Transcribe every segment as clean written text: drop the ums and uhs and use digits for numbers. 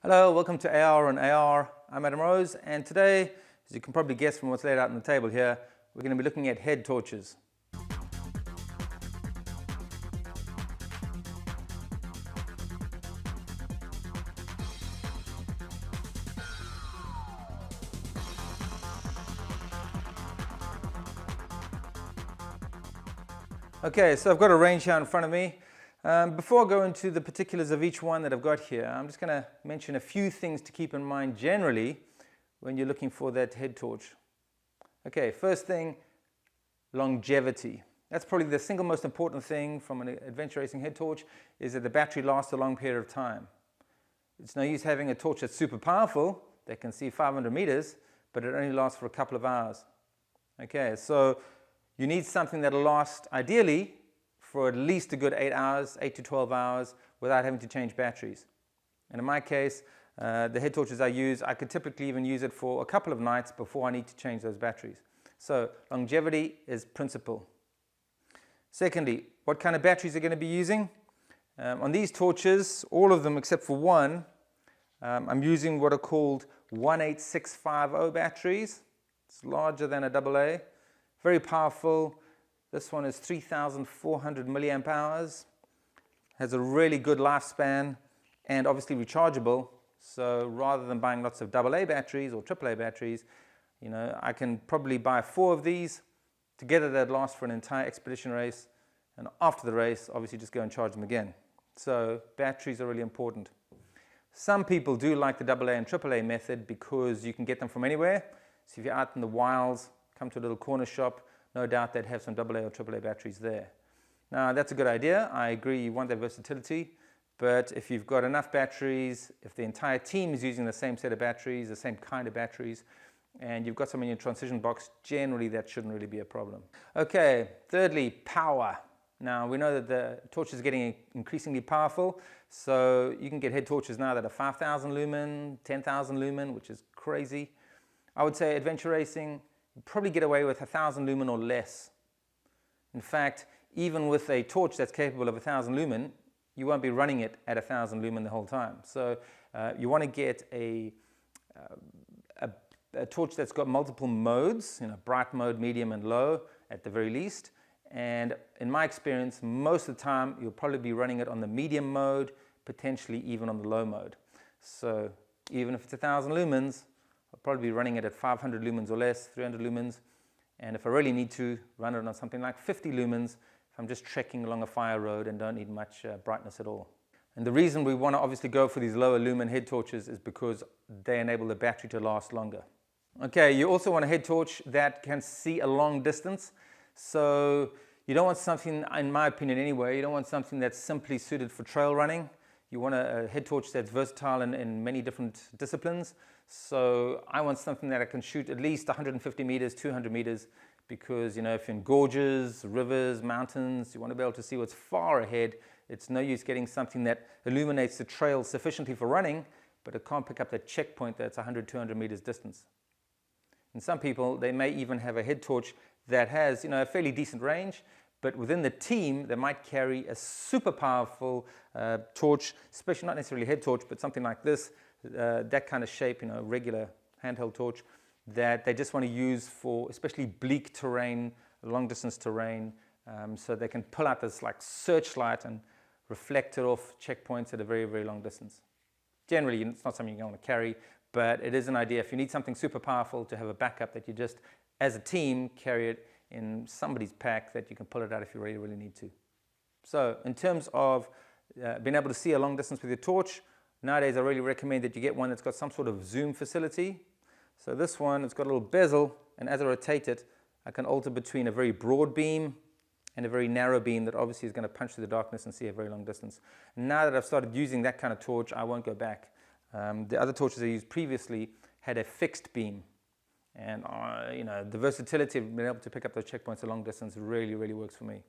Hello, welcome to AR on AR. I'm Adam Rose, and today, as you can probably guess from what's laid out on the table here, we're going to be looking at head torches. Okay, so I've got a range here in front of me. Before I go into the particulars of each one that I've got here, I'm just going to mention a few things to keep in mind generally when you're looking for that head torch. Okay, first thing, longevity. That's probably the single most important thing from an adventure racing head torch, is that the battery lasts a long period of time. It's no use having a torch that's super powerful, that can see 500 meters, but it only lasts for a couple of hours. Okay, so you need something that'll last ideally for at least a good 8 hours, 8 to 12 hours, without having to change batteries. And in my case, the head torches I use, I could typically even use it for a couple of nights before I need to change those batteries. So longevity is principal. Secondly, what kind of batteries are going to be using? On these torches, all of them except for one, I'm using what are called 18650 batteries. It's larger than a AA, very powerful. This one is 3,400 milliamp hours, has a really good lifespan, and obviously rechargeable. So rather than buying lots of AA batteries or AAA batteries, I can probably buy 4 of these. Together they'd last for an entire expedition race, and after the race, obviously just go and charge them again. So batteries are really important. Some people do like the AA and AAA method because you can get them from anywhere. So if you're out in the wilds, come to a little corner shop, no doubt they'd have some AA or AAA batteries there. Now that's a good idea. I agree, you want that versatility. But if you've got enough batteries, if the entire team is using the same set of batteries, the same kind of batteries, and you've got some in your transition box, generally that shouldn't really be a problem. Okay, thirdly, power. Now we know that the torch is getting increasingly powerful, so you can get head torches now that are 5,000 lumen, 10,000 lumen, which is crazy. I would say adventure racing, you probably get away with 1,000 lumen or less. In fact, even with a torch that's capable of 1,000 lumen, you won't be running it at 1,000 lumen the whole time. So you want to get a torch that's got multiple modes, bright mode, medium, and low at the very least. And in my experience, most of the time, you'll probably be running it on the medium mode, potentially even on the low mode. So even if it's 1,000 lumens, I'll probably be running it at 500 lumens or less, 300 lumens. And if I really need to, run it on something like 50 lumens if I'm just trekking along a fire road and don't need much brightness at all. And the reason we want to obviously go for these lower lumen head torches is because they enable the battery to last longer. Okay, you also want a head torch that can see a long distance. So you don't want something, in my opinion anyway, you don't want something that's simply suited for trail running. You want a head torch that's versatile in many different disciplines. So I want something that I can shoot at least 150 meters, 200 meters, because if you're in gorges, rivers, mountains, you want to be able to see what's far ahead. It's no use getting something that illuminates the trail sufficiently for running, but it can't pick up that checkpoint that's 100, 200 meters distance. And some people, they may even have a head torch that has a fairly decent range, but within the team, they might carry a super powerful torch, especially not necessarily a head torch, but something like this, that kind of shape, regular handheld torch, that they just want to use for especially bleak terrain, long distance terrain, so they can pull out this like searchlight and reflect it off checkpoints at a very, very long distance. Generally, it's not something you want to carry, but it is an idea. If you need something super powerful to have a backup, that you just, as a team, carry it in somebody's pack, that you can pull it out if you really, really need to. So in terms of being able to see a long distance with your torch, nowadays I really recommend that you get one that's got some sort of zoom facility. So this one, it's got a little bezel, and as I rotate it, I can alter between a very broad beam and a very narrow beam that obviously is going to punch through the darkness and see a very long distance. And now that I've started using that kind of torch, I won't go back. The other torches I used previously had a fixed beam. And the versatility of being able to pick up those checkpoints a long distance really, really works for me.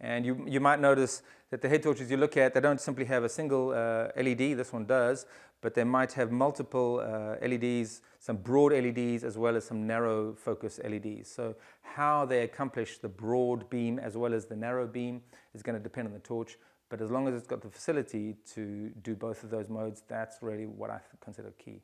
And you might notice that the head torches you look at, they don't simply have a single LED, this one does, but they might have multiple LEDs, some broad LEDs as well as some narrow focus LEDs. So how they accomplish the broad beam as well as the narrow beam is going to depend on the torch, But as long as it's got the facility to do both of those modes, that's really what I consider key.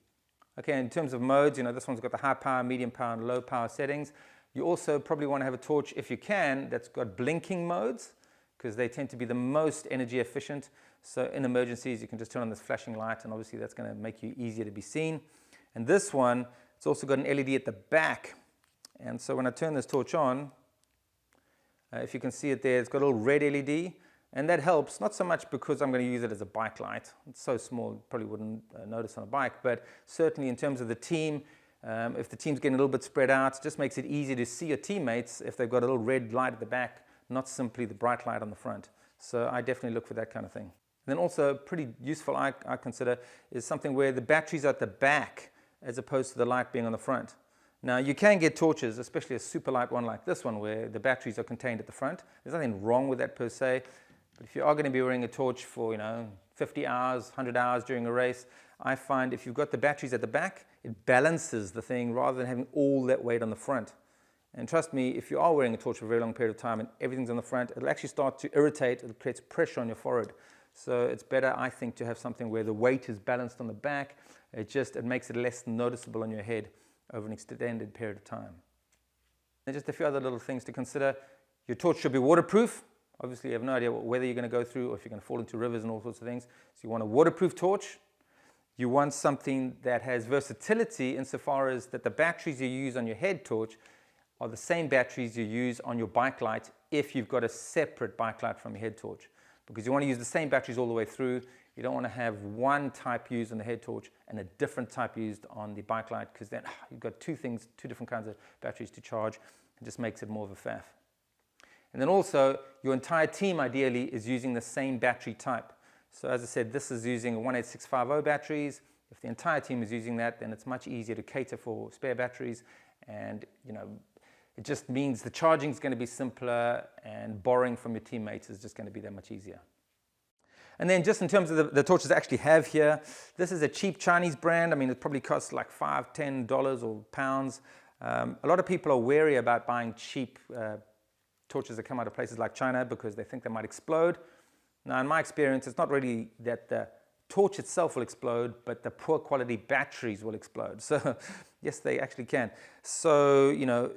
Okay, in terms of modes, this one's got the high power, medium power, and low power settings. You also probably want to have a torch, if you can, that's got blinking modes, because they tend to be the most energy efficient. So in emergencies, you can just turn on this flashing light, and obviously that's going to make you easier to be seen. And this one, it's also got an LED at the back. And so when I turn this torch on, if you can see it there, it's got a little red LED. And that helps, not so much because I'm going to use it as a bike light. It's so small, you probably wouldn't notice on a bike, but certainly in terms of the team, if the team's getting a little bit spread out, it just makes it easy to see your teammates if they've got a little red light at the back, not simply the bright light on the front. So I definitely look for that kind of thing. And then also pretty useful, I consider, is something where the batteries are at the back as opposed to the light being on the front. Now you can get torches, especially a super light one like this one, where the batteries are contained at the front. There's nothing wrong with that per se. But if you are going to be wearing a torch for 50 hours, 100 hours during a race, I find if you've got the batteries at the back, it balances the thing rather than having all that weight on the front. And trust me, if you are wearing a torch for a very long period of time and everything's on the front, it'll actually start to irritate, it creates pressure on your forehead. So it's better, I think, to have something where the weight is balanced on the back. It makes it less noticeable on your head over an extended period of time. And just a few other little things to consider. Your torch should be waterproof. Obviously, you have no idea what weather you're going to go through or if you're going to fall into rivers and all sorts of things. So you want a waterproof torch. You want something that has versatility insofar as that the batteries you use on your head torch are the same batteries you use on your bike light if you've got a separate bike light from your head torch. Because you want to use the same batteries all the way through. You don't want to have one type used on the head torch and a different type used on the bike light, because then you've got two different kinds of batteries to charge. It just makes it more of a faff. And then also, your entire team ideally is using the same battery type. So as I said, this is using 18650 batteries. If the entire team is using that, then it's much easier to cater for spare batteries. And it just means the charging is going to be simpler, and borrowing from your teammates is just going to be that much easier. And then just in terms of the torches I actually have here, this is a cheap Chinese brand. I mean, it probably costs like $5, $10 or pounds. A lot of people are wary about buying cheap torches that come out of places like China because they think they might explode. Now, in my experience, it's not really that the torch itself will explode, but the poor quality batteries will explode. So yes, they actually can. So,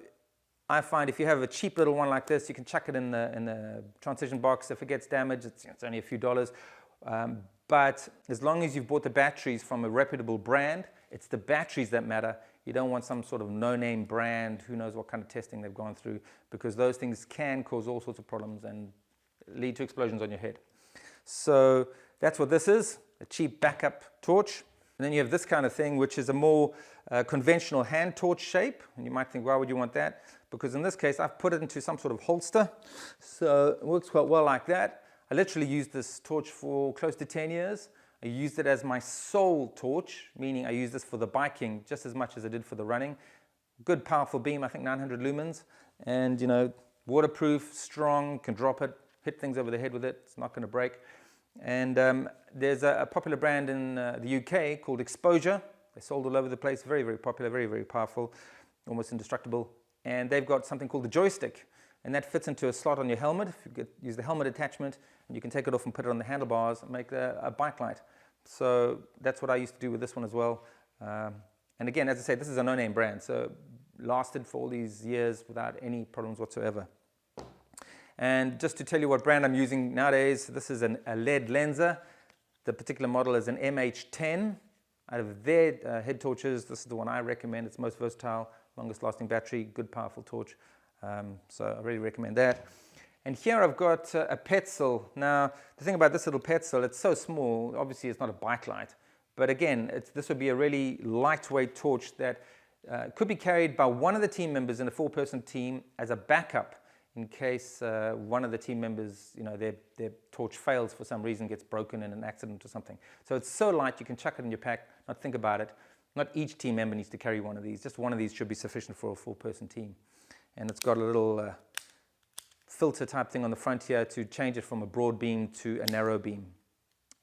I find if you have a cheap little one like this, you can chuck it in the transition box. If it gets damaged, it's only a few dollars. But as long as you've bought the batteries from a reputable brand, it's the batteries that matter. You don't want some sort of no-name brand, who knows what kind of testing they've gone through, because those things can cause all sorts of problems and lead to explosions on your head. So that's what this is, a cheap backup torch. And then you have this kind of thing, which is a more conventional hand torch shape. And you might think, why would you want that? Because in this case, I've put it into some sort of holster. So it works quite well like that. I literally used this torch for close to 10 years. I used it as my sole torch, meaning I used this for the biking just as much as I did for the running. Good, powerful beam, I think 900 lumens. And, waterproof, strong, can drop it, hit things over the head with it. It's not going to break. And there's a popular brand in the UK called Exposure. They're sold all over the place. Very, very popular, very, very powerful, almost indestructible. And they've got something called the joystick. And that fits into a slot on your helmet. If you use the helmet attachment, and you can take it off and put it on the handlebars and make a bike light. So that's what I used to do with this one as well. And again, as I say, this is a no-name brand. So lasted for all these years without any problems whatsoever. And just to tell you what brand I'm using nowadays, this is a LED lenser. The particular model is an MH10. Out of their head torches, this is the one I recommend. It's most versatile, longest lasting battery, good powerful torch. So I really recommend that. And here I've got a Petzl. Now, the thing about this little Petzl, it's so small, obviously it's not a bike light. But again, this would be a really lightweight torch that could be carried by one of the team members in a 4-person team as a backup in case one of the team members, their torch fails for some reason, gets broken in an accident or something. So it's so light, you can chuck it in your pack, not think about it. Not each team member needs to carry one of these. Just one of these should be sufficient for a 4-person team. And it's got a little filter type thing on the front here to change it from a broad beam to a narrow beam.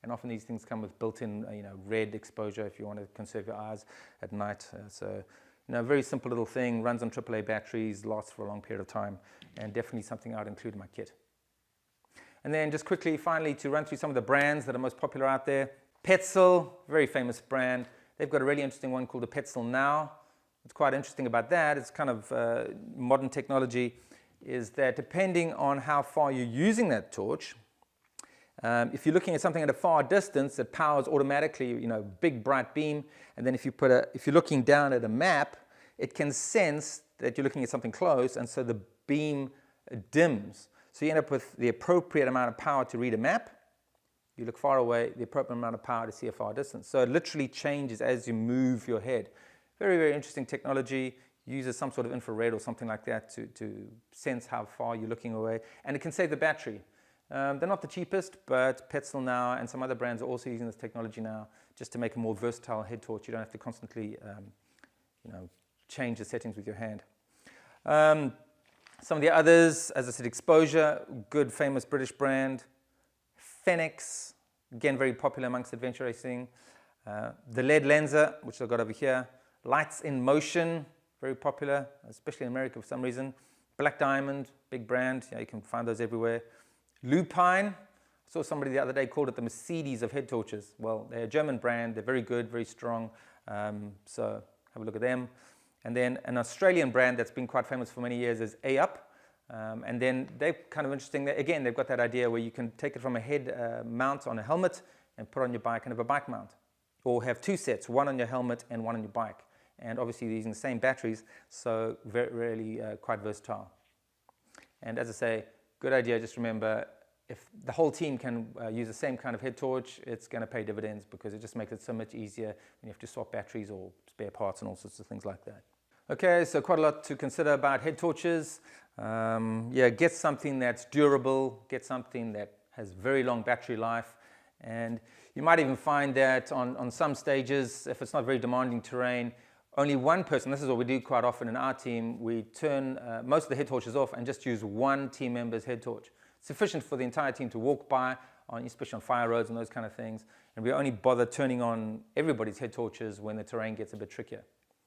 And often these things come with built-in, red exposure if you want to conserve your eyes at night. So, a very simple little thing, runs on AAA batteries, lasts for a long period of time, and definitely something I'd include in my kit. And then just quickly, finally, to run through some of the brands that are most popular out there. Petzl, very famous brand. They've got a really interesting one called the Petzl Now. What's quite interesting about that, it's kind of modern technology, is that depending on how far you're using that torch, if you're looking at something at a far distance, it powers automatically, big bright beam. And then if you're looking down at a map, it can sense that you're looking at something close, and so the beam dims. So you end up with the appropriate amount of power to read a map. You look far away, the appropriate amount of power to see a far distance. So it literally changes as you move your head. Very, very interesting technology. Uses some sort of infrared or something like that to sense how far you're looking away. And it can save the battery. They're not the cheapest, but Petzl Now and some other brands are also using this technology now just to make a more versatile head torch. You don't have to constantly change the settings with your hand. Some of the others, as I said, Exposure, good famous British brand. Fenix, again very popular amongst adventure racing. The LED Lenser, which I've got over here. Lights in Motion, very popular, especially in America for some reason. Black Diamond, big brand, you can find those everywhere. Lupine, I saw somebody the other day called it the Mercedes of head torches. Well, they're a German brand, they're very good, very strong, so have a look at them. And then an Australian brand that's been quite famous for many years is A-Up. And then they're kind of interesting. Again, they've got that idea where you can take it from a head mount on a helmet and put on your bike and have a bike mount. Or have two sets, one on your helmet and one on your bike. And obviously they're using the same batteries, so really quite versatile. And as I say, good idea, just remember, if the whole team can use the same kind of head torch, it's going to pay dividends because it just makes it so much easier when you have to swap batteries or spare parts and all sorts of things like that. Okay, so quite a lot to consider about head torches. Get something that's durable, get something that has very long battery life, and you might even find that on some stages, if it's not very demanding terrain, only one person, this is what we do quite often in our team, we turn most of the head torches off and just use one team member's head torch. Sufficient for the entire team to walk by, especially on fire roads and those kind of things, and we only bother turning on everybody's head torches when the terrain gets a bit trickier.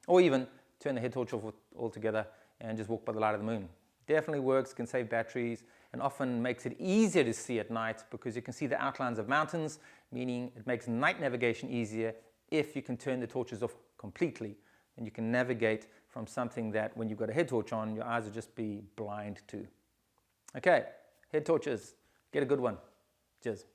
Or even turn the head torch off altogether and just walk by the light of the moon. Definitely works, can save batteries, and often makes it easier to see at night because you can see the outlines of mountains, meaning it makes night navigation easier if you can turn the torches off completely. And you can navigate from something that when you've got a head torch on, your eyes will just be blind to. Okay, head torches, get a good one. Cheers.